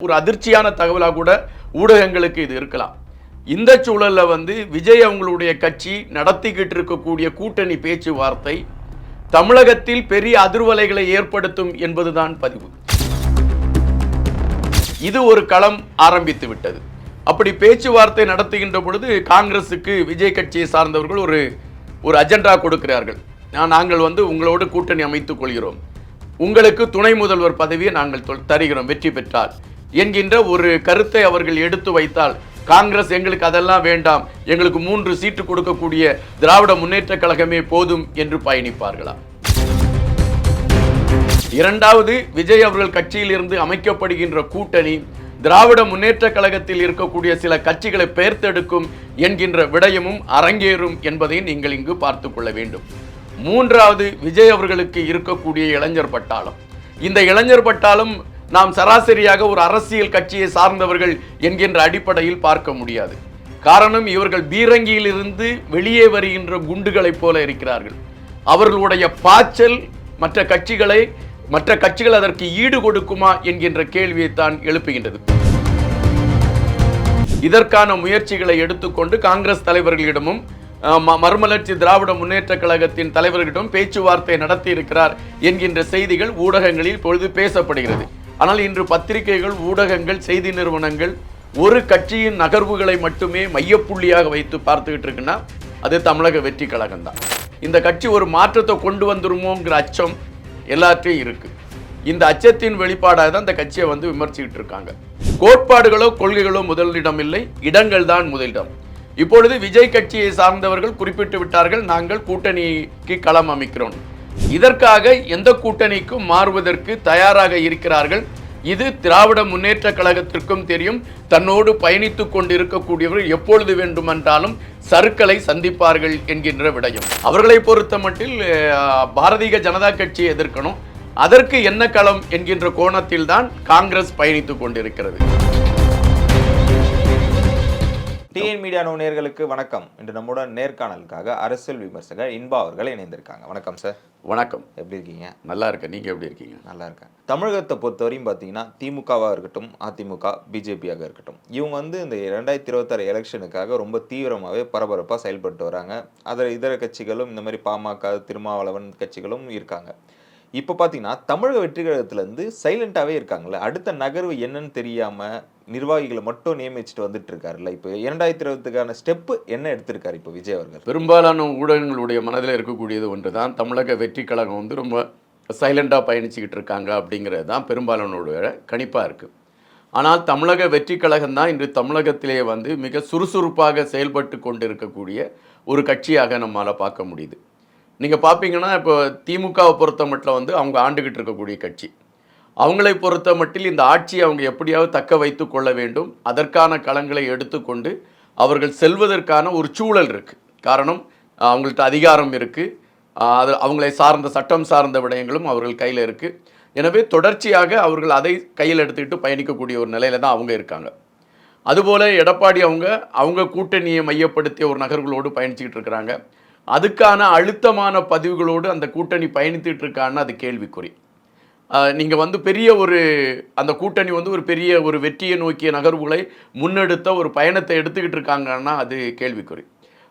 ஒரு அதிர்ச்சியான தகவலாக கூட ஊடகங்களுக்கு இது இருக்கலாம். இந்த சூழல்ல விஜய் அவங்களுடைய கட்சி நடத்திக்கிட்டு இருக்கக்கூடிய கூட்டணி பேச்சுவார்த்தை தமிழகத்தில் பெரிய அதிர்வலைகளை ஏற்படுத்தும் என்பதுதான் பதிவு. இது ஒரு களம் ஆரம்பித்து விட்டது. அப்படி பேச்சுவார்த்தை நடத்துகின்ற பொழுது காங்கிரசுக்கு விஜய் கட்சியை சார்ந்தவர்கள் ஒரு அஜெண்டா கொடுக்கிறார்கள். நாங்கள் உங்களோடு கூட்டணி அமைத்துக் கொள்கிறோம், உங்களுக்கு துணை முதல்வர் பதவியை நாங்கள் தருகிறோம் வெற்றி பெற்றால் என்கின்ற ஒரு கருத்தை அவர்கள் எடுத்து வைத்தால், காங்கிரஸ் எங்களுக்கு அதெல்லாம் வேண்டாம், எங்களுக்கு 3 சீட்டு கொடுக்கக்கூடிய திராவிட முன்னேற்ற கழகமே போதும் என்று பயணிப்பார்களா? இரண்டாவது, விஜய் அவர்கள் கட்சியில் இருந்து அமைக்கப்படுகின்ற கூட்டணி திராவிட முன்னேற்ற கழகத்தில் இருக்கக்கூடிய சில கட்சிகளை பெயர்த்தெடுக்கும் என்கின்ற விடயமும் அரங்கேறும் என்பதை நீங்கள் இங்கு பார்த்து கொள்ள வேண்டும். மூன்றாவது, விஜய் அவர்களுக்கு இருக்கக்கூடிய இளைஞர் பட்டாளம். இந்த இளைஞர் பட்டாளம் நாம் சராசரியாக ஒரு அரசியல் கட்சியை சார்ந்தவர்கள் என்கின்ற அடிப்படையில் பார்க்க முடியாது. காரணம், இவர்கள் பீரங்கியிலிருந்து வெளியே வருகின்ற குண்டுகளைப் போல இருக்கிறார்கள். அவர்களுடைய பாய்ச்சல் மற்ற கட்சிகள் அதற்கு ஈடு கொடுக்குமா என்கின்ற கேள்வியைத்தான் எழுப்புகின்றது. இதற்கான முயற்சிகளை எடுத்துக்கொண்டு காங்கிரஸ் தலைவர்களிடமும் மறுமலர்ச்சி திராவிட முன்னேற்ற கழகத்தின் தலைவர்களிடம் பேச்சுவார்த்தை நடத்தி இருக்கிறார் என்கின்ற செய்திகள் ஊடகங்களில் பொழுது பேசப்படுகிறது. ஆனால் இன்று பத்திரிகைகள், ஊடகங்கள், செய்தி நிறுவனங்கள் ஒரு கட்சியின் நகர்வுகளை மட்டுமே மையப்புள்ளியாக வைத்து பார்த்துக்கிட்டு இருக்குன்னா அது தமிழக வெற்றி கழகம் தான். இந்த கட்சி ஒரு மாற்றத்தை கொண்டு வந்துருமோங்கிற அச்சம் எல்லாத்தையும் இருக்கு. இந்த அச்சத்தின் வெளிப்பாடாக தான் இந்த கட்சியை விமர்சிக்கிட்டு இருக்காங்க. கோட்பாடுகளோ கொள்கைகளோ முதலிடம் இல்லை, இடங்கள் தான் முதலிடம். இப்பொழுது விஜய் கட்சியை சார்ந்தவர்கள் குறிப்பிட்டு விட்டார்கள், நாங்கள் கூட்டணிக்கு களம் அமைக்கிறோம். இதற்காக எந்த கூட்டணிக்கும் மாறுவதற்கு தயாராக இருக்கிறார்கள். இது திராவிட முன்னேற்ற கழகத்திற்கும் தெரியும். தன்னோடு பயணித்துக் கொண்டிருக்கக்கூடியவர்கள் எப்பொழுது வேண்டுமென்றாலும் சறுக்களை சந்திப்பார்கள் என்கின்ற விடயம். அவர்களை பொறுத்த மட்டில் பாரதிய ஜனதா கட்சியை எதிர்க்கணும். அதற்கு என்ன களம் என்கின்ற கோணத்தில் தான் காங்கிரஸ் பயணித்துக் கொண்டிருக்கிறது. டிஎன் மீடியா நேயர்களுக்கு வணக்கம். இன்று நம்முடன் நேர்காணலுக்காக அரசியல் விமர்சகர் இன்பா அவர்கள் இணைந்திருக்காங்க. வணக்கம் சார். வணக்கம். எப்படி இருக்கீங்க? நல்லா இருக்கேன். நீங்க எப்படி இருக்கீங்க? நல்லா இருக்கேன். தமிழகத்தை பொறுத்தவரையும் பார்த்தீங்கன்னா திமுகவாக இருக்கட்டும், அதிமுக, பிஜேபியாக இருக்கட்டும், இவங்க இந்த 2026 எலெக்ஷனுக்காக ரொம்ப தீவிரமாகவே பரபரப்பாக செயல்பட்டு வராங்க. அதில் இதர கட்சிகளும் இந்த மாதிரி பாமக, திருமாவளவன் கட்சிகளும் இருக்காங்க. இப்போ பார்த்தீங்கன்னா தமிழக வெற்றி கழகத்திலேருந்து சைலண்டாகவே இருக்காங்களே, அடுத்த நகர்வு என்னன்னு தெரியாமல் நிர்வாகிகளை மட்டும் நியமிச்சுட்டு வந்துட்டு இருக்காருல்ல. இப்போ 2020க்கான ஸ்டெப்பு என்ன எடுத்திருக்காரு இப்போ விஜய் அவர்கள்? பெரும்பாலான ஊடகங்களுடைய மனதில் இருக்கக்கூடியது ஒன்று தான், தமிழக வெற்றி கழகம் ரொம்ப சைலண்டாக பயணிச்சுக்கிட்டு இருக்காங்க அப்படிங்கிறது தான் பெரும்பாலானோட கணிப்பாக இருக்குது. ஆனால் தமிழக வெற்றி கழகம் தான் இன்று தமிழகத்திலே மிக சுறுசுறுப்பாக செயல்பட்டு கொண்டு இருக்கக்கூடிய ஒரு கட்சியாக நம்மளால் பார்க்க முடியுது. நீங்கள் பார்ப்பீங்கன்னா இப்போ திமுகவை பொறுத்த மட்டும் அவங்க ஆண்டுகிட்டு இருக்கக்கூடிய கட்சி. அவங்களை பொறுத்த மட்டில் இந்த ஆட்சியை அவங்க எப்படியாவது தக்க வைத்து கொள்ள வேண்டும். அதற்கான களங்களை எடுத்துக்கொண்டு அவர்கள் செல்வதற்கான ஒரு சூழல் இருக்குது. காரணம், அவங்கள்ட்ட அதிகாரம் இருக்குது, அது அவங்களை சார்ந்த சட்டம் சார்ந்த விடயங்களும் அவர்கள் கையில் இருக்குது. எனவே தொடர்ச்சியாக அவர்கள் அதை கையில் எடுத்துக்கிட்டு பயணிக்கக்கூடிய ஒரு நிலையில் தான் அவங்க இருக்காங்க. அதுபோல் எடப்பாடி அவங்க கூட்டணியை மையப்படுத்திய ஒரு நகர்களோடு பயணிச்சுக்கிட்டு இருக்கிறாங்க. அதுக்கான அழுத்தமான பதிவுகளோடு அந்த கூட்டணி பயணித்துட்டு இருக்கான்னு அது கேள்விக்குறி. நீங்கள் பெரிய அந்த கூட்டணி ஒரு பெரிய ஒரு வெற்றியை நோக்கிய நகர்வுகளை முன்னெடுத்த ஒரு பயணத்தை எடுத்துக்கிட்டு இருக்காங்கன்னா அது கேள்விக்குறி.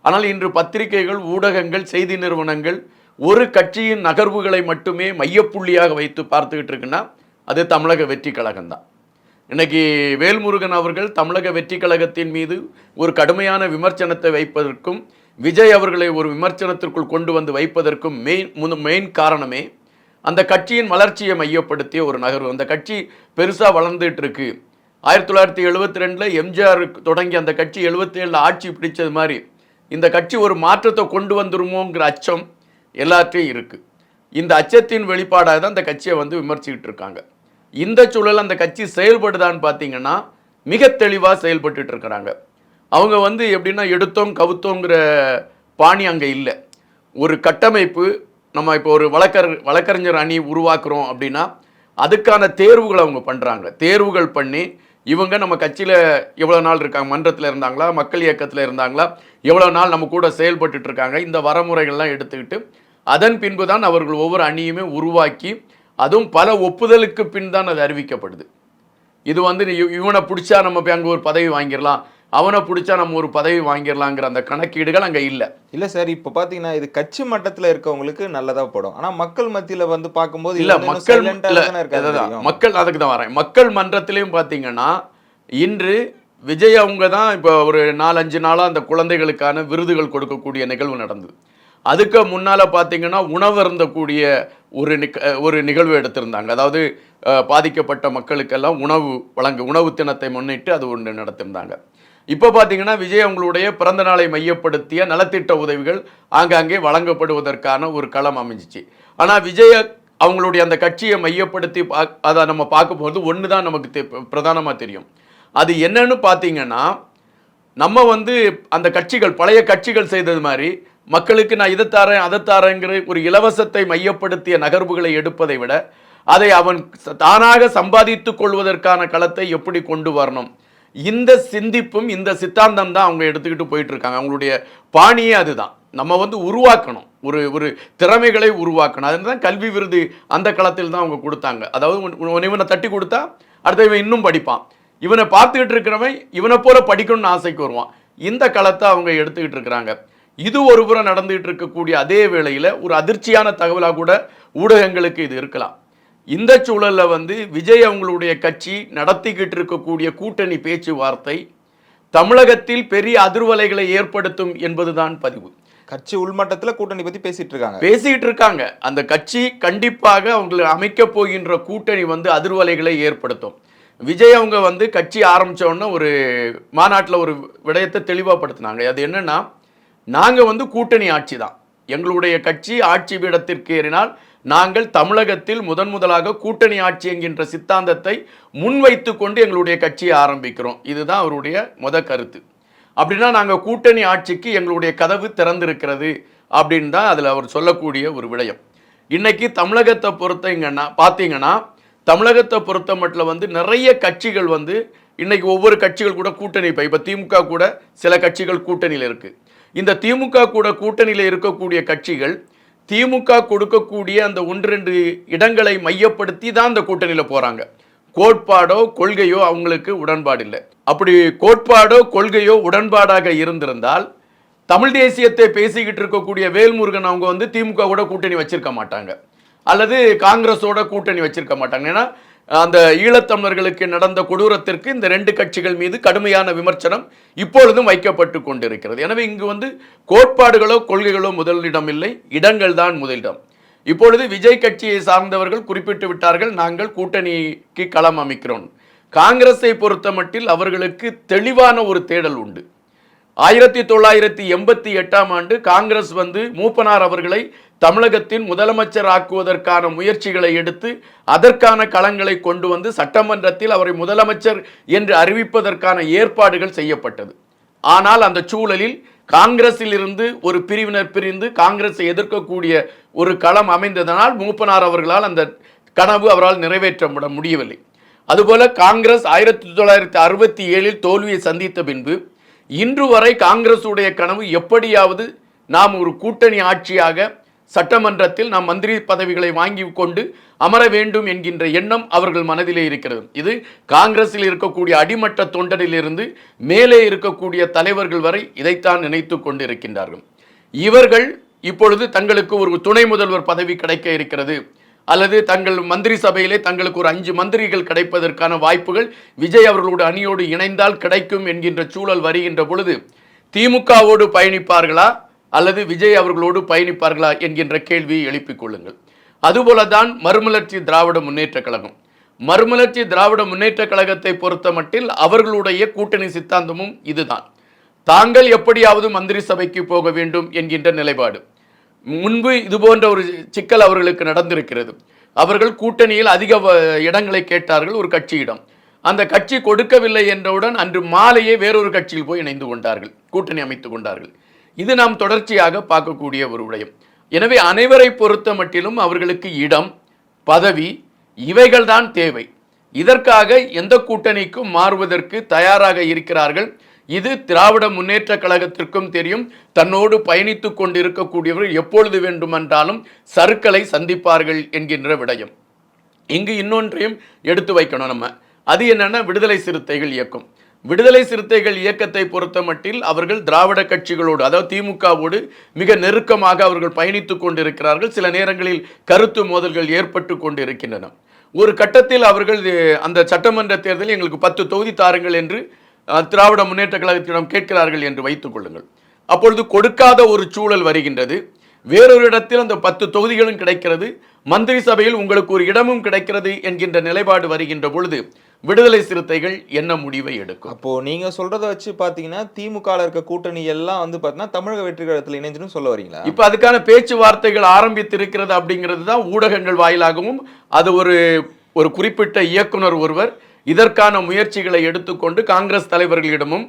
ஆனால் இன்று பத்திரிகைகள், ஊடகங்கள், செய்தி நிறுவனங்கள் ஒரு கட்சியின் நகர்வுகளை மட்டுமே மையப்புள்ளியாக வைத்து பார்த்துக்கிட்டு இருக்குன்னா அது தமிழக வெற்றி கழகம் தான். இன்னைக்கு வேல்முருகன் அவர்கள் தமிழக வெற்றி கழகத்தின் மீது ஒரு கடுமையான விமர்சனத்தை வைப்பதற்கும், விஜய் அவர்களை ஒரு விமர்சனத்திற்குள் கொண்டு வைப்பதற்கும் மெயின் காரணமே அந்த கட்சியின் வளர்ச்சியை மையப்படுத்திய ஒரு நகர்வு. அந்த கட்சி பெருசாக வளர்ந்துட்டு இருக்கு. 1972 எம்ஜிஆர் தொடங்கி அந்த கட்சி 77 ஆட்சி பிடிச்சது மாதிரி இந்த கட்சி ஒரு மாற்றத்தை கொண்டு வந்துருமோங்கிற அச்சம் எல்லாத்தையும் இருக்குது. இந்த அச்சத்தின் வெளிப்பாடாக தான் அந்த கட்சியை விமர்சிக்கிட்டு இருக்காங்க. இந்த சூழல் அந்த கட்சி செயல்படுதான்னு பார்த்தீங்கன்னா மிக தெளிவாக செயல்பட்டு இருக்கிறாங்க. அவங்க எப்படின்னா எடுத்தோம் கவுத்தோங்கிற பாணி அங்கே இல்லை. ஒரு கட்டமைப்பு, நம்ம இப்போ ஒரு வழக்கறிஞர் அணி உருவாக்குறோம் அப்படின்னா அதுக்கான தேர்வுகளை அவங்க பண்ணுறாங்க. தேர்வுகள் பண்ணி இவங்க நம்ம கட்சியில் எவ்வளோ நாள் இருக்காங்க, மன்றத்தில் இருந்தாங்களா, மக்கள் இயக்கத்தில் இருந்தாங்களா, எவ்வளோ நாள் நம்ம கூட செயல்பட்டு இருக்காங்க, இந்த வரமுறைகள்லாம் எடுத்துக்கிட்டு அதன் பின்பு தான் அவர்கள் ஒவ்வொரு அணியுமே உருவாக்கி, அதுவும் பல ஒப்புதலுக்கு பின் தான் அது அறிவிக்கப்படுது. இது வந்து இவனை பிடிச்சா நம்ம போய் அங்கே ஒரு பதவி வாங்கிடலாம், அவனை பிடிச்சா நம்ம ஒரு பதவி வாங்கிடலாங்கிற அந்த கணக்கீடுகள் அங்கே இல்லை. இல்ல சார், இப்ப பாத்தீங்கன்னா இது கட்சி மட்டத்துல இருக்கவங்களுக்கு நல்லதா படும். ஆனா மக்கள் மத்தியில வந்து பார்க்கும்போது இல்ல மக்கள் இருக்காது. மக்கள் அதுக்கு தான் வரேன். மக்கள் மன்றத்திலையும் பார்த்தீங்கன்னா இன்று விஜய் அவங்க தான் இப்போ ஒரு 4-5 நாளாக அந்த குழந்தைகளுக்கான விருதுகள் கொடுக்கக்கூடிய நிகழ்வு நடந்தது. அதுக்கு முன்னால் பார்த்தீங்கன்னா உணவு அருந்தக்கூடிய ஒரு நிகழ்வு எடுத்திருந்தாங்க. அதாவது பாதிக்கப்பட்ட மக்களுக்கெல்லாம் உணவு தினத்தை முன்னிட்டு அது ஒன்று நடத்திருந்தாங்க. இப்போ பார்த்தீங்கன்னா விஜய் அவங்களுடைய பிறந்த நாளை மையப்படுத்திய நலத்திட்ட உதவிகள் ஆங்காங்கே வழங்கப்படுவதற்கான ஒரு களம் அமைஞ்சிச்சு. ஆனால் விஜய் அவங்களுடைய அந்த கட்சியை மையப்படுத்தி அதை நம்ம பார்க்கும்போது ஒன்று தான் நமக்கு பிரதானமாக தெரியும். அது என்னன்னு பார்த்தீங்கன்னா, நம்ம வந்து அந்த கட்சிகள் பழைய கட்சிகள் செய்தது மாதிரி மக்களுக்கு நான் இதை தரேன் அதை தரேங்கிற ஒரு இலவசத்தை மையப்படுத்திய நகர்வுகளை எடுப்பதை விட அதை அவன் தானாக சம்பாதித்து கொள்வதற்கான களத்தை எப்படி கொண்டு வரணும், இந்த சிந்திப்பும் இந்த சித்தாந்தம் தான் அவங்க எடுத்துக்கிட்டு போயிட்டு இருக்காங்க. அவங்களுடைய பாணியே அதுதான். நம்ம வந்து உருவாக்கணும், ஒரு திறமைகளை உருவாக்கணும். அதுதான் கல்வி விருது அந்த களத்தில் தான் அவங்க கொடுத்தாங்க. அதாவது இவனை தட்டி கொடுத்தா அடுத்த இவன் இன்னும் படிப்பான், இவனை பார்த்துக்கிட்டு இருக்கிறவன் இவனை போல படிக்கணும்னு ஆசைக்கு வருவான். இந்த களத்தை அவங்க எடுத்துக்கிட்டு இருக்கிறாங்க. இது ஒரு புறம் நடந்துகிட்டு இருக்கக்கூடிய அதே வேளையில் ஒரு அதிர்ச்சியான தகவலாக கூட ஊடகங்களுக்கு இது இருக்கலாம். இந்த சூழல்ல வந்து விஜய் அவங்களுடைய கட்சி நடத்திக்கிட்டு இருக்கக்கூடிய கூட்டணி பேச்சுவார்த்தை தமிழகத்தில் பெரிய அதிர்வலைகளை ஏற்படுத்தும் என்பதுதான் பதிவு. கட்சி உள்மட்டத்தில் கூட்டணி பத்தி பேசிட்டு இருக்காங்க. அந்த கட்சி கண்டிப்பாக அவங்க அமைக்க போகின்ற கூட்டணி வந்து அதிர்வலைகளை ஏற்படுத்தும். விஜய் அவங்க வந்து கட்சி ஆரம்பிச்ச உடனே ஒரு மாநாட்டில் ஒரு விடயத்தை தெளிவாகப்படுத்தினாங்க. அது என்னன்னா, நாங்கள் வந்து கூட்டணி ஆட்சி தான், எங்களுடைய கட்சி ஆட்சி பீடத்திற்கு ஏறினால் நாங்கள் தமிழகத்தில் முதலாக கூட்டணி ஆட்சி என்கின்ற சித்தாந்தத்தை முன்வைத்து கொண்டு எங்களுடைய கட்சியை ஆரம்பிக்கிறோம். இதுதான் அவருடைய கருத்து. அப்படின்னா நாங்கள் கூட்டணி ஆட்சிக்கு எங்களுடைய கதவு திறந்திருக்கிறது அப்படின்னு தான் அதில் அவர் சொல்லக்கூடிய ஒரு விடயம். இன்னைக்கு தமிழகத்தை பார்த்தீங்கன்னா தமிழகத்தை பொறுத்த மட்டும் வந்து நிறைய கட்சிகள் வந்து இன்னைக்கு ஒவ்வொரு கட்சிகள் கூட கூட்டணி இப்போ திமுக கூட சில கட்சிகள் கூட்டணியில் இருக்கு. இந்த திமுக கூட கூட்டணியில் இருக்கக்கூடிய கட்சிகள் திமுக கொடுக்கக்கூடிய அந்த 1-2 இடங்களை மையப்படுத்தி தான் அந்த கூட்டணியில் போறாங்க. கோட்பாடோ கொள்கையோ அவங்களுக்கு உடன்பாடு இல்லை. அப்படி கோட்பாடோ கொள்கையோ உடன்பாடாக இருந்திருந்தால் தமிழ் தேசியத்தை பேசிக்கிட்டு இருக்கக்கூடிய வேல்முருகன் அவங்க வந்து திமுக கூட கூட்டணி வச்சிருக்க மாட்டாங்க, அல்லது காங்கிரஸோட கூட்டணி வச்சிருக்க மாட்டாங்க. ஏன்னா அந்த ஈழத்தமிழர்களுக்கு நடந்த கொடூரத்திற்கு இந்த 2 கட்சிகள் மீது கடுமையான விமர்சனம் இப்பொழுதும் வைக்கப்பட்டு கொண்டிருக்கிறது. எனவே இங்கு வந்து கோட்பாடுகளோ கொள்கைகளோ முதலிடம் இல்லை, இடங்கள் தான் முதலிடம். இப்பொழுது விஜய் கட்சியை சார்ந்தவர்கள் குறிப்பிட்டு விட்டார்கள், நாங்கள் கூட்டணிக்கு களம் அமைக்கிறோம். காங்கிரஸை பொறுத்த மட்டில் அவர்களுக்கு தெளிவான ஒரு தேடல் உண்டு. 1988ஆம் ஆண்டு காங்கிரஸ் வந்து மூப்பனார் அவர்களை தமிழகத்தின் முதலமைச்சர் ஆக்குவதற்கான முயற்சிகளை எடுத்து அதற்கான களங்களை கொண்டு வந்து சட்டமன்றத்தில் அவரை முதலமைச்சர் என்று அறிவிப்பதற்கான ஏற்பாடுகள் செய்யப்பட்டது. ஆனால் அந்த சூழலில் காங்கிரஸில் இருந்து ஒரு பிரிவினர் பிரிந்து காங்கிரஸை எதிர்க்கக்கூடிய ஒரு களம் அமைந்ததனால் மூப்பனார் அவர்களால் அந்த கனவு அவரால் நிறைவேற்ற முடியவில்லை. அதுபோல காங்கிரஸ் 1967இல் தோல்வியை சந்தித்த பின்பு இன்று வரை காங்கிரஸ் உடைய கனவு எப்படியாவது நாம் ஒரு கூட்டணி ஆட்சியாக சட்டமன்றத்தில் நாம் மந்திரி பதவிகளை வாங்கி கொண்டு அமர வேண்டும் என்கின்ற எண்ணம் அவர்கள் மனதிலே இருக்கிறது. இது காங்கிரஸில் இருக்கக்கூடிய அடிமட்ட தொண்டரிலிருந்து மேலே இருக்கக்கூடிய தலைவர்கள் வரை இதைத்தான் நினைத்து கொண்டு இருக்கின்றார்கள். இவர்கள் இப்பொழுது தங்களுக்கு ஒரு துணை முதல்வர் பதவி கிடைக்க இருக்கிறது, அல்லது தங்கள் மந்திரி சபையிலே தங்களுக்கு ஒரு 5 மந்திரிகள் கிடைப்பதற்கான வாய்ப்புகள் விஜய் அவர்களோட அணியோடு இணைந்தால் கிடைக்கும் என்கின்ற சூழல் வருகின்ற பொழுது திமுகவோடு பயணிப்பார்களா அல்லது விஜய் அவர்களோடு பயணிப்பார்களா என்கின்ற கேள்வியை எழுப்பிக் கொள்ளுங்கள். அதுபோலதான் மறுமலர்ச்சி திராவிட முன்னேற்ற கழகம். மறுமலர்ச்சி திராவிட முன்னேற்ற கழகத்தை பொறுத்த மட்டில் அவர்களுடைய கூட்டணி சித்தாந்தமும் இதுதான். தாங்கள் எப்படியாவது மந்திரி சபைக்கு போக வேண்டும் என்கின்ற நிலைப்பாடு. முன்பு இது போன்ற ஒரு சிக்கல் அவர்களுக்கு நடந்திருக்கிறது. அவர்கள் கூட்டணியில் அதிக இடங்களை கேட்டார்கள் ஒரு கட்சியிடம். அந்த கட்சி கொடுக்கவில்லை என்றவுடன் அன்று மாலையே வேறொரு கட்சியில் போய் இணைந்து கொண்டார்கள், கூட்டணி அமைத்துக் கொண்டார்கள். இது நாம் தொடர்ச்சியாக பார்க்கக்கூடிய ஒரு விடயம். எனவே அனைவரை பொறுத்த மட்டிலும் அவர்களுக்கு இடம், பதவி இவைகள்தான் தேவை. இதற்காக எந்த கூட்டணிக்கும் மாறுவதற்கு தயாராக இருக்கிறார்கள். இது திராவிட முன்னேற்ற கழகத்திற்கும் தெரியும். தன்னோடு பயணித்து கொண்டு இருக்கக்கூடியவர்கள் எப்பொழுது வேண்டுமென்றாலும் சறுக்களை சந்திப்பார்கள் என்கின்ற விடயம். இங்கு இன்னொன்றையும் எடுத்து வைக்கணும். நம்ம அது என்னன்னா விடுதலை சிறுத்தைகள் இயக்கம். விடுதலை சிறுத்தைகள் இயக்கத்தை பொறுத்த மட்டில் அவர்கள் திராவிட கட்சிகளோடு, அதாவது திமுகவோடு மிக நெருக்கமாக அவர்கள் பயணித்துக் கொண்டிருக்கிறார்கள். சில நேரங்களில் கருத்து மோதல்கள் ஏற்பட்டு கொண்டிருக்கின்றன. ஒரு கட்டத்தில் அவர்கள் அந்த சட்டமன்ற தேர்தலில் எங்களுக்கு 10 தொகுதி தாருங்கள் என்று திராவிட முன்னேற்ற கழகத்திடம் கேட்கிறார்கள் என்று வைத்துக் கொள்ளுங்கள். அப்பொழுது கொடுக்காத ஒரு சூழல் வருகின்றது. வேறொரு இடத்தில் அந்த 10 தொகுதிகளும் கிடைக்கிறது, மந்திரி சபையில் உங்களுக்கு ஒரு இடமும் கிடைக்கிறது என்கின்ற நிலைப்பாடு வருகின்ற பொழுது விடுதலை சிறுத்தைகள் என்ன முடிவை எடுக்கும்? அப்போ நீங்க சொல்றத வச்சு பாத்தீங்கன்னா திமுக இருக்க கூட்டணி எல்லாம் வந்து பாத்தீங்கன்னா தமிழக வெற்றி கழகத்தில் இணைஞ்சுன்னு சொல்ல வரீங்களா? இப்ப அதுக்கான பேச்சுவார்த்தைகள் ஆரம்பித்திருக்கிறது அப்படிங்கிறது தான் ஊடகங்கள் வாயிலாகவும், அது ஒரு குறிப்பிட்ட இயக்குனர் ஒருவர் இதற்கான முயற்சிகளை எடுத்துக்கொண்டு காங்கிரஸ் தலைவர்களிடமும்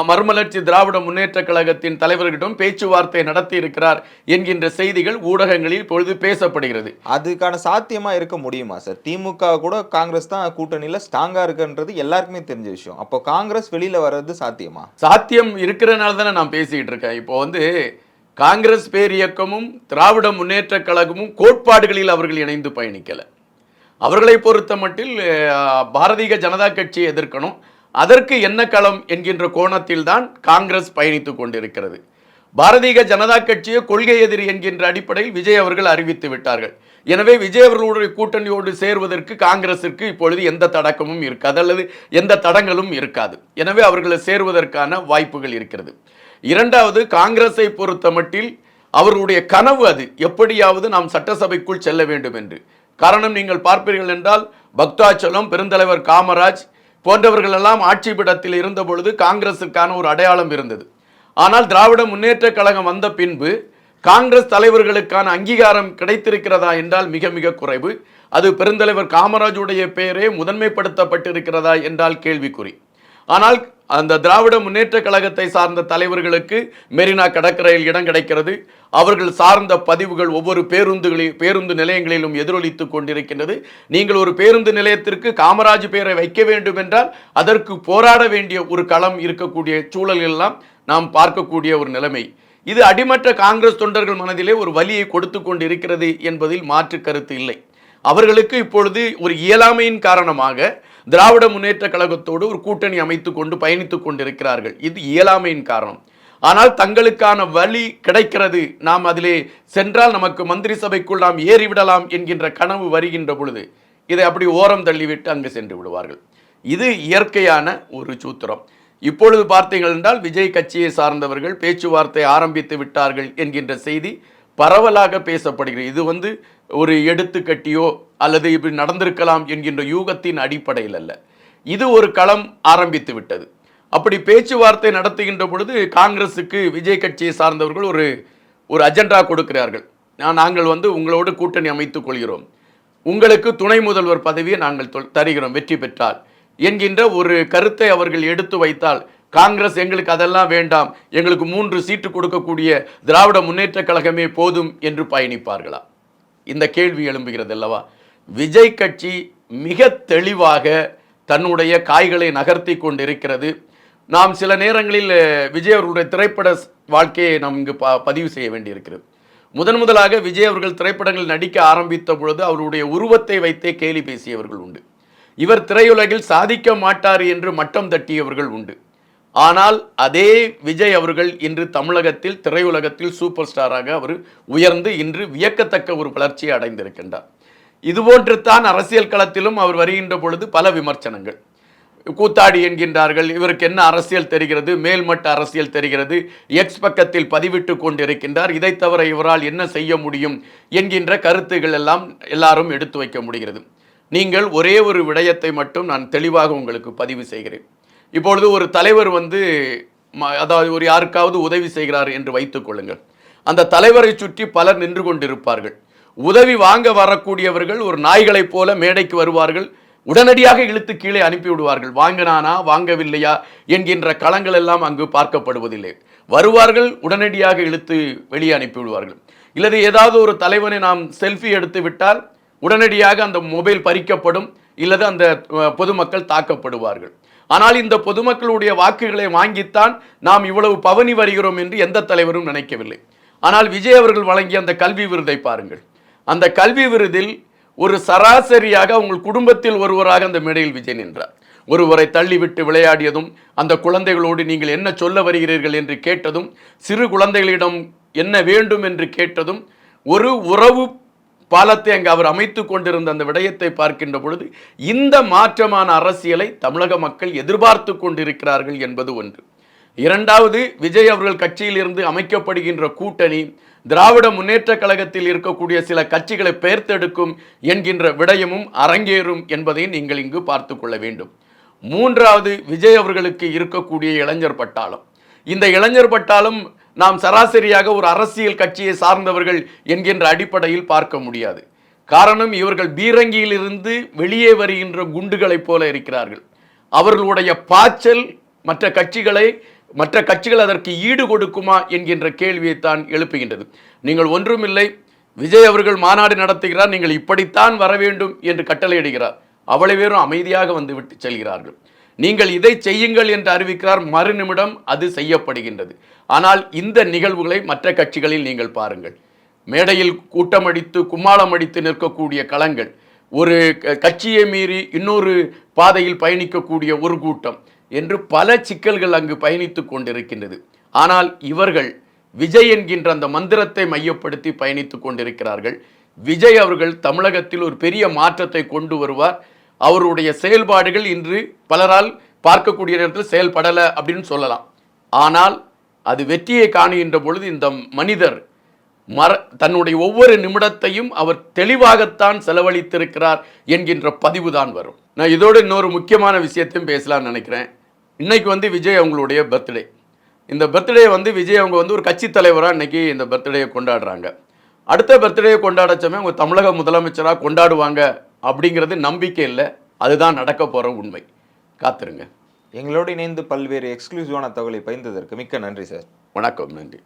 மறுமலர்ச்சி திராவிட முன்னேற்ற கழகத்தின் தலைவர்களிடம் பேச்சுவார்த்தை நடத்தி இருக்கிறார் என்கின்ற செய்திகள் ஊடகங்களில் பொழுது பேசப்படுகிறது. அதுக்கான சாத்தியமா இருக்க முடியுமா சார்? திமுக கூட காங்கிரஸ் தான் கூட்டணியில ஸ்ட்ராங்கா இருக்குன்றது எல்லாருக்குமே தெரிஞ்ச விஷயம். அப்போ காங்கிரஸ் வெளியில வர்றது சாத்தியமா? சாத்தியம் இருக்கிறனால தானே நான் பேசிக்கிட்டு இருக்கேன். இப்போ காங்கிரஸ் பேரியக்கமும் திராவிட முன்னேற்ற கழகமும் கோட்பாடுகளில் அவர்கள் இணைந்து பயணிக்கல. அவர்களை பொறுத்த மட்டில் பாரதிய ஜனதா கட்சியை எதிர்க்கணும், அதற்கு என்ன களம் என்கின்ற கோணத்தில் தான் காங்கிரஸ் பயணித்துக் கொண்டிருக்கிறது. பாரதிய ஜனதா கட்சியை கொள்கை எதிரி என்கின்ற அடிப்படையில் விஜய் அவர்கள் அறிவித்து விட்டார்கள். எனவே விஜய் அவர்களுடைய கூட்டணியோடு சேர்வதற்கு காங்கிரசிற்கு இப்பொழுது எந்த தடக்கமும் இருக்காது, அல்லது எந்த தடங்களும் இருக்காது. எனவே அவர்களை சேர்வதற்கான வாய்ப்புகள் இருக்கிறது. இரண்டாவது, காங்கிரஸை பொறுத்த மட்டில் அவர்களுடைய கனவு அது எப்படியாவது நாம் சட்டசபைக்குள் செல்ல வேண்டும் என்று. காரணம், நீங்கள் பார்ப்பீர்கள் என்றால் பக்தாச்சலம், பெருந்தலைவர் காமராஜ் போன்றவர்கள் எல்லாம் ஆட்சி பீடத்தில் இருந்த பொழுது காங்கிரசுக்கான ஒரு அடையாளம் இருந்தது. ஆனால் திராவிட முன்னேற்ற கழகம் வந்த பின்பு காங்கிரஸ் தலைவர்களுக்கான அங்கீகாரம் கிடைத்திருக்கிறதா என்றால் மிக மிக குறைவு. அது பெருந்தலைவர் காமராஜுடைய பெயரே முதன்மைப்படுத்தப்பட்டிருக்கிறதா என்றால் கேள்விக்குறி. ஆனால் அந்த திராவிட முன்னேற்ற கழகத்தை சார்ந்த தலைவர்களுக்கு மெரினா கடற்கரையில் இடம் கிடைக்கிறது. அவர்கள் சார்ந்த பதிவுகள் ஒவ்வொரு பேருந்து நிலையங்களிலும் எதிரொலித்துக் கொண்டிருக்கின்றது. நீங்கள் ஒரு பேருந்து நிலையத்திற்கு காமராஜ் பெயரை வைக்க வேண்டும் என்றால் அதற்கு போராட வேண்டிய ஒரு களம் இருக்கக்கூடிய சூழல் எல்லாம் நாம் பார்க்கக்கூடிய ஒரு நிலைமை. இது அடிமட்ட காங்கிரஸ் தொண்டர்கள் மனதிலே ஒரு வலியை கொடுத்து கொண்டிருக்கிறது என்பதில் மாற்று கருத்து இல்லை. அவர்களுக்கு இப்பொழுது ஒரு இயலாமையின் காரணமாக திராவிட முன்னேற்ற கழகத்தோடு ஒரு கூட்டணி அமைத்துக் கொண்டு பயணித்துக் கொண்டிருக்கிறார்கள். இது இயலாமையின் காரணம். ஆனால் தங்களுக்கான வழி கிடைக்கிறது, நாம் அதிலே சென்றால் நமக்கு மந்திரி சபைக்குள் நாம் ஏறிவிடலாம் என்கின்ற கனவு வருகின்ற பொழுது இதை அப்படி ஓரம் தள்ளிவிட்டு அங்கு சென்று விடுவார்கள். இது இயற்கையான ஒரு சூத்திரம். இப்பொழுது பார்த்தீர்கள் என்றால் விஜய் கட்சியை சார்ந்தவர்கள் பேச்சுவார்த்தை ஆரம்பித்து விட்டார்கள் என்கின்ற செய்தி பரவலாக பேசப்படுகிறது. இது ஒரு எடுத்துக்கட்டியோ அல்லது இப்படி நடந்திருக்கலாம் என்கின்ற யூகத்தின் அடிப்படையில் அல்ல. இது ஒரு களம் ஆரம்பித்து விட்டது. அப்படி பேச்சுவார்த்தை நடத்துகின்ற பொழுது காங்கிரஸுக்கு விஜய் கட்சியை சார்ந்தவர்கள் ஒரு அஜெண்டா கொடுக்கிறார்கள். நாங்கள் உங்களோடு கூட்டணி அமைத்துக் கொள்கிறோம், உங்களுக்கு துணை முதல்வர் பதவியை நாங்கள் தருகிறோம் வெற்றி பெற்றால் என்கின்ற ஒரு கருத்தை அவர்கள் எடுத்து வைத்தால் காங்கிரஸ் எங்களுக்கு அதெல்லாம் வேண்டாம், எங்களுக்கு 3 சீட்டு கொடுக்கக்கூடிய திராவிட முன்னேற்ற கழகமே போதும் என்று பயணிப்பார்களா? இந்த கேள்வி எழும்புகிறது அல்லவா? விஜய் கட்சி மிக தெளிவாக தன்னுடைய காய்களை நகர்த்தி கொண்டிருக்கிறது. நாம் சில நேரங்களில் விஜய் அவர்களுடைய திரைப்பட வாழ்க்கையை நாம் இங்கு பதிவு செய்ய வேண்டியிருக்கிறது. முதலாக விஜய் அவர்கள் திரைப்படங்கள் நடிக்க ஆரம்பித்த பொழுது அவருடைய உருவத்தை வைத்தே கேலி பேசியவர்கள் உண்டு. இவர் திரையுலகில் சாதிக்க மாட்டார் என்று மட்டம் தட்டியவர்கள் உண்டு. ஆனால் அதே விஜய் அவர்கள் இன்று தமிழகத்தில் திரையுலகத்தில் சூப்பர் ஸ்டாராக அவர் உயர்ந்து இன்று வியக்கத்தக்க ஒரு வளர்ச்சியை அடைந்திருக்கின்றார். இதுபோன்று தான் அரசியல் களத்திலும் அவர் வருகின்ற பொழுது பல விமர்சனங்கள், கூத்தாடி என்கின்றார்கள், இவருக்கு என்ன அரசியல் தெரிகிறது, மேல்மட்ட அரசியல் தெரிகிறது, எக்ஸ் பக்கத்தில் பதிவிட்டு கொண்டிருக்கின்றார், இதை தவிர இவரால் என்ன செய்ய முடியும் என்கின்ற கருத்துகள் எல்லாம் எல்லாரும் எடுத்து வைக்க முடிகிறது. நீங்கள் ஒரே ஒரு விடயத்தை மட்டும் நான் தெளிவாக உங்களுக்கு பதிவு செய்கிறேன். இப்பொழுது ஒரு தலைவர் அதாவது ஒரு யாருக்காவது உதவி செய்கிறார் என்று வைத்துக் கொள்ளுங்கள். அந்த தலைவரை சுற்றி பலர் நின்று கொண்டிருப்பார்கள். உதவி வாங்க வரக்கூடியவர்கள் ஒரு நாய்களைப் போல மேடைக்கு வருவார்கள், உடனடியாக இழுத்து கீழே அனுப்பிவிடுவார்கள். வாங்கினானா வாங்கவில்லையா என்கின்ற களங்கள் எல்லாம் அங்கு பார்க்கப்படுவதில்லை. வருவார்கள், உடனடியாக இழுத்து வெளியே அனுப்பிவிடுவார்கள். இல்லது ஏதாவது ஒரு தலைவனை நாம் செல்ஃபி எடுத்து விட்டால் உடனடியாக அந்த மொபைல் பறிக்கப்படும், இல்லது அந்த பொதுமக்கள் தாக்கப்படுவார்கள். ஆனால் இந்த பொதுமக்களுடைய வாக்குகளை வாங்கித்தான் நாம் இவ்வளவு பவனி வருகிறோம் என்று எந்த தலைவரும் நினைக்கவில்லை. ஆனால் விஜய் அவர்கள் வழங்கிய அந்த கல்வி விருதை பாருங்கள். அந்த கல்வி விருதில் ஒரு சராசரியாக உங்கள் குடும்பத்தில் ஒருவராக அந்த மேடையில் விஜய் நின்றார். ஒருவரை தள்ளிவிட்டு விளையாடியதும், அந்த குழந்தைகளோடு நீங்கள் என்ன சொல்ல வருகிறீர்கள் என்று கேட்டதும், சிறு குழந்தைகளிடம் என்ன வேண்டும் என்று கேட்டதும், ஒரு உறவு பாலத்தை அங்கு அவர் அமைத்து கொண்டிருந்த அந்த விடயத்தை பார்க்கின்ற பொழுது இந்த மாற்றமான அரசியலை தமிழக மக்கள் எதிர்பார்த்து கொண்டிருக்கிறார்கள் என்பது ஒன்று. இரண்டாவது, விஜய் அவர்கள் கட்சியிலிருந்து அமைக்கப்படுகின்ற கூட்டணி திராவிட முன்னேற்ற கழகத்தில் இருக்கக்கூடிய சில கட்சிகளை பெயர்த்தெடுக்கும் என்கின்ற விடயமும் அரங்கேறும் என்பதை நீங்கள் இங்கு பார்த்து கொள்ள வேண்டும். மூன்றாவது, விஜய் அவர்களுக்கு இருக்கக்கூடிய இளைஞர் பட்டாளம். இந்த இளைஞர் பட்டாளம் நாம் சராசரியாக ஒரு அரசியல் கட்சியை சார்ந்தவர்கள் என்கின்ற அடிப்படையில் பார்க்க முடியாது. காரணம், இவர்கள் பீரங்கியிலிருந்து வெளியே வருகின்ற குண்டுகளைப் போல இருக்கிறார்கள். அவர்களுடைய பாய்ச்சல் மற்ற கட்சிகள் அதற்கு ஈடு கொடுக்குமா என்கின்ற கேள்வியைத்தான் எழுப்புகின்றது. நீங்கள் ஒன்றுமில்லை, விஜய் அவர்கள் மாநாடு நடத்துகிறார், நீங்கள் இப்படித்தான் வர வேண்டும் என்று கட்டளையிடுகிறார், அவ்வளவு பேரும் அமைதியாக வந்து விட்டு செல்கிறார்கள். நீங்கள் இதை செய்யுங்கள் என்று அறிவிக்கிறார், மறு நிமிடம் அது செய்யப்படுகின்றது. ஆனால் இந்த நிகழ்வுகளை மற்ற கட்சிகளில் நீங்கள் பாருங்கள். மேடையில் கூட்டமடித்து கும்மாளம் அடித்து நிற்கக்கூடிய களங்கள், ஒரு கட்சியை மீறி இன்னொரு பாதையில் பயணிக்கக்கூடிய ஒரு கூட்டம் என்று பல சிக்கல்கள் அங்கு பயணித்து கொண்டிருக்கின்றது. ஆனால் இவர்கள் விஜய் என்கின்ற அந்த மந்திரத்தை மையப்படுத்தி பயணித்து கொண்டிருக்கிறார்கள். விஜய் அவர்கள் தமிழகத்தில் ஒரு பெரிய மாற்றத்தை கொண்டு வருவார். அவருடைய செயல்பாடுகள் இன்று பலரால் பார்க்கக்கூடிய நேரத்தில் செயல்படலை அப்படின்னு சொல்லலாம். ஆனால் அது வெற்றியை காணுகின்ற பொழுது இந்த மனிதர் தன்னுடைய ஒவ்வொரு நிமிடத்தையும் அவர் தெளிவாகத்தான் செலவழித்திருக்கிறார் என்கின்ற பதிவு தான் வரும். நான் இதோடு இன்னொரு முக்கியமான விஷயத்தையும் பேசலாம்னு நினைக்கிறேன். இன்னைக்கு விஜய் அவங்களுடைய பர்த்டே. இந்த பர்த்டே விஜய் அவங்க ஒரு கட்சி தலைவராக இன்னைக்கு இந்த பர்த்டேயை கொண்டாடுறாங்க. அடுத்த பர்த்டேயை கொண்டாட சமயம் அவங்க தமிழக முதலமைச்சராக கொண்டாடுவாங்க அப்படிங்கிறது நம்பிக்கை இல்லை. அதுதான் நடக்க போகிற உண்மை. காத்திருங்க. எங்களோடு இணைந்து பல்வேறு எக்ஸ்க்ளூசிவான தகவலை பகிர்ந்ததற்கு மிக்க நன்றி சார். வணக்கம். நன்றி.